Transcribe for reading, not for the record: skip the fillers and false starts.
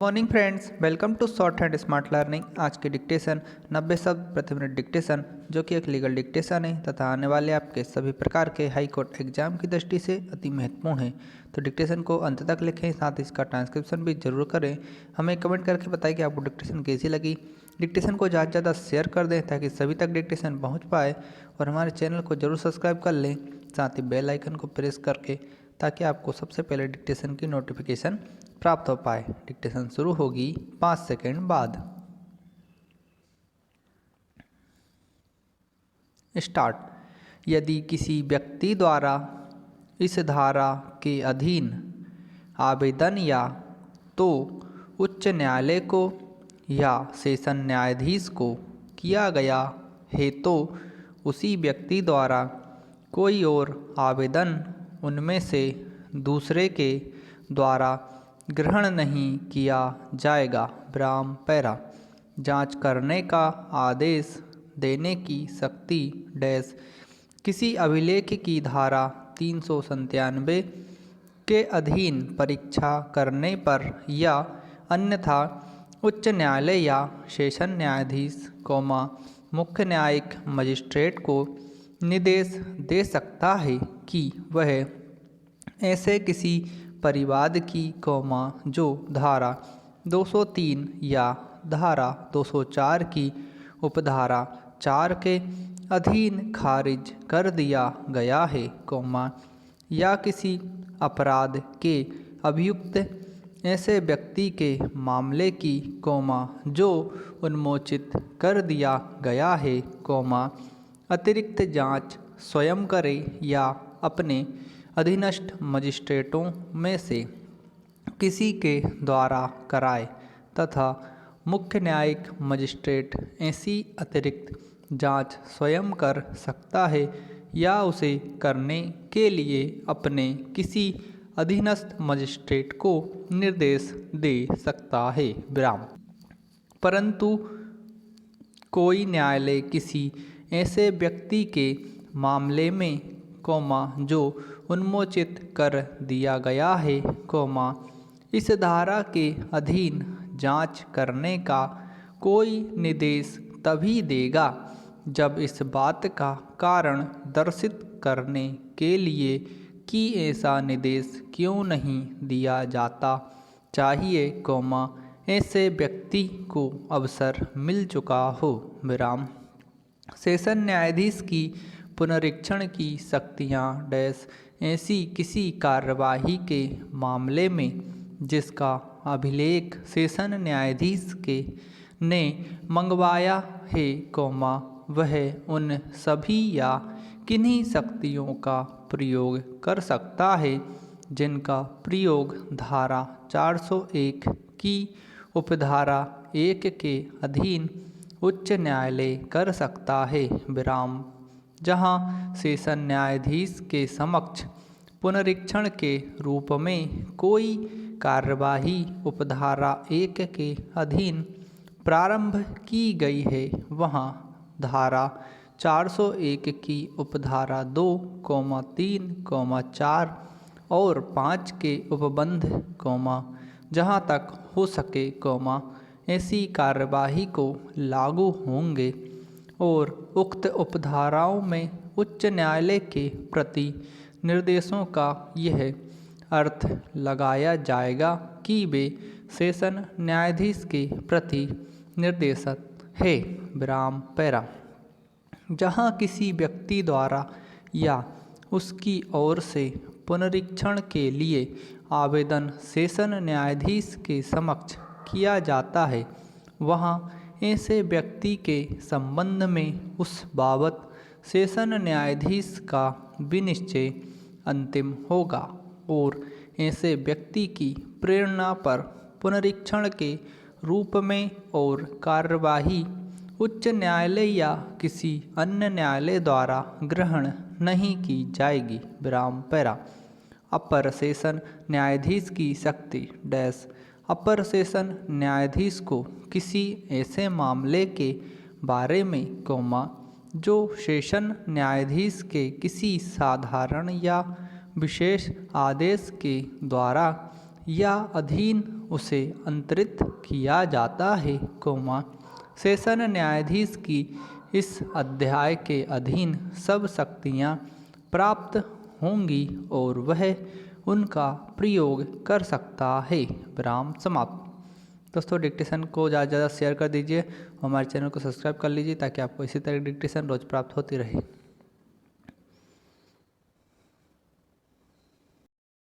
Morning friends, welcome to short hand smart learning. आज की dictation 90 शब्द प्रति मिनट डिक्टेशन, जो कि एक लीगल डिक्टेशन है तथा आने वाले आपके सभी प्रकार के हाई कोर्ट एग्जाम की दृष्टि से अति महत्वपूर्ण है। तो डिक्टेशन को अंत तक लिखें, साथ ही इसका ट्रांसक्रिप्शन भी जरूर करें। हमें कमेंट करके बताएं कि आपको डिक्टेशन कैसी लगी। डिक्टेशन को ज़्यादा से ज़्यादा शेयर कर दें ताकि सभी तक डिक्टेशन पहुँच पाए, और हमारे चैनल को जरूर सब्सक्राइब कर लें, साथ ही बेल आइकन को प्रेस करके, ताकि आपको सबसे पहले डिक्टेशन की नोटिफिकेशन प्राप्त हो पाए। डिक्टेशन शुरू होगी 5 सेकंड बाद। स्टार्ट। यदि किसी व्यक्ति द्वारा इस धारा के अधीन आवेदन या तो उच्च न्यायालय को या सेशन न्यायाधीश को किया गया है, तो उसी व्यक्ति द्वारा कोई और आवेदन उनमें से दूसरे के द्वारा ग्रहण नहीं किया जाएगा। विराम पैरा। जांच करने का आदेश देने की शक्ति डैश किसी अभिलेख की धारा 397 के अधीन परीक्षा करने पर या अन्यथा उच्च न्यायालय या सेशन न्यायाधीश मुख्य न्यायिक मजिस्ट्रेट को निर्देश दे सकता है कि वह ऐसे किसी परिवाद की जो धारा 203 या धारा 204 की उपधारा 4 के अधीन खारिज कर दिया गया है, या किसी अपराध के अभियुक्त ऐसे व्यक्ति के मामले की जो उन्मोचित कर दिया गया है, अतिरिक्त जांच स्वयं करे या अपने अधीनस्थ मजिस्ट्रेटों में से किसी के द्वारा कराए, तथा मुख्य न्यायिक मजिस्ट्रेट ऐसी अतिरिक्त जांच स्वयं कर सकता है या उसे करने के लिए अपने किसी अधीनस्थ मजिस्ट्रेट को निर्देश दे सकता है। विराम। परंतु कोई न्यायालय किसी ऐसे व्यक्ति के मामले में जो उन्मोचित कर दिया गया है, इस धारा के अधीन जांच करने का कोई निर्देश तभी देगा जब इस बात का कारण दर्शित करने के लिए कि ऐसा निर्देश क्यों नहीं दिया जाता चाहिए, ऐसे व्यक्ति को अवसर मिल चुका हो। विराम। सेशन न्यायाधीश की पुनरीक्षण की शक्तियाँ डैश ऐसी किसी कार्यवाही के मामले में जिसका अभिलेख सेशन न्यायाधीश के ने मंगवाया है, वह उन सभी या किन्हीं शक्तियों का प्रयोग कर सकता है जिनका प्रयोग धारा 401 की उपधारा 1 के अधीन उच्च न्यायालय कर सकता है। विराम। जहां सेशन न्यायाधीश के समक्ष पुनरीक्षण के रूप में कोई कार्यवाही उपधारा 1 के अधीन प्रारंभ की गई है, वहां धारा 401 की उपधारा 2, 3, 4 और 5 के उपबंध, जहां तक हो सके, ऐसी कार्यवाही को लागू होंगे, और उक्त उपधाराओं में उच्च न्यायालय के प्रति निर्देशों का यह अर्थ लगाया जाएगा कि वे सेशन न्यायाधीश के प्रति निर्देशित है। विराम पैरा। जहां किसी व्यक्ति द्वारा या उसकी ओर से पुनरीक्षण के लिए आवेदन सेशन न्यायाधीश के समक्ष किया जाता है, वहां ऐसे व्यक्ति के संबंध में उस बाबत सेशन न्यायाधीश का विनिश्चय अंतिम होगा, और ऐसे व्यक्ति की प्रेरणा पर पुनरीक्षण के रूप में और कार्यवाही उच्च न्यायालय या किसी अन्य न्यायालय द्वारा ग्रहण नहीं की जाएगी। विराम पैरा। अपर सेशन न्यायाधीश की शक्ति डैश अपर सेशन न्यायाधीश को किसी ऐसे मामले के बारे में, जो सेशन न्यायाधीश के किसी साधारण या विशेष आदेश के द्वारा या अधीन उसे अंतरित किया जाता है, सेशन न्यायाधीश की इस अध्याय के अधीन सब शक्तियाँ प्राप्त होंगी और वह उनका प्रयोग कर सकता है। विराम समाप्त। दोस्तों, डिक्टेशन को ज़्यादा से ज़्यादा शेयर कर दीजिए, हमारे चैनल को सब्सक्राइब कर लीजिए ताकि आपको इसी तरह डिक्टेशन रोज़ प्राप्त होती रहे।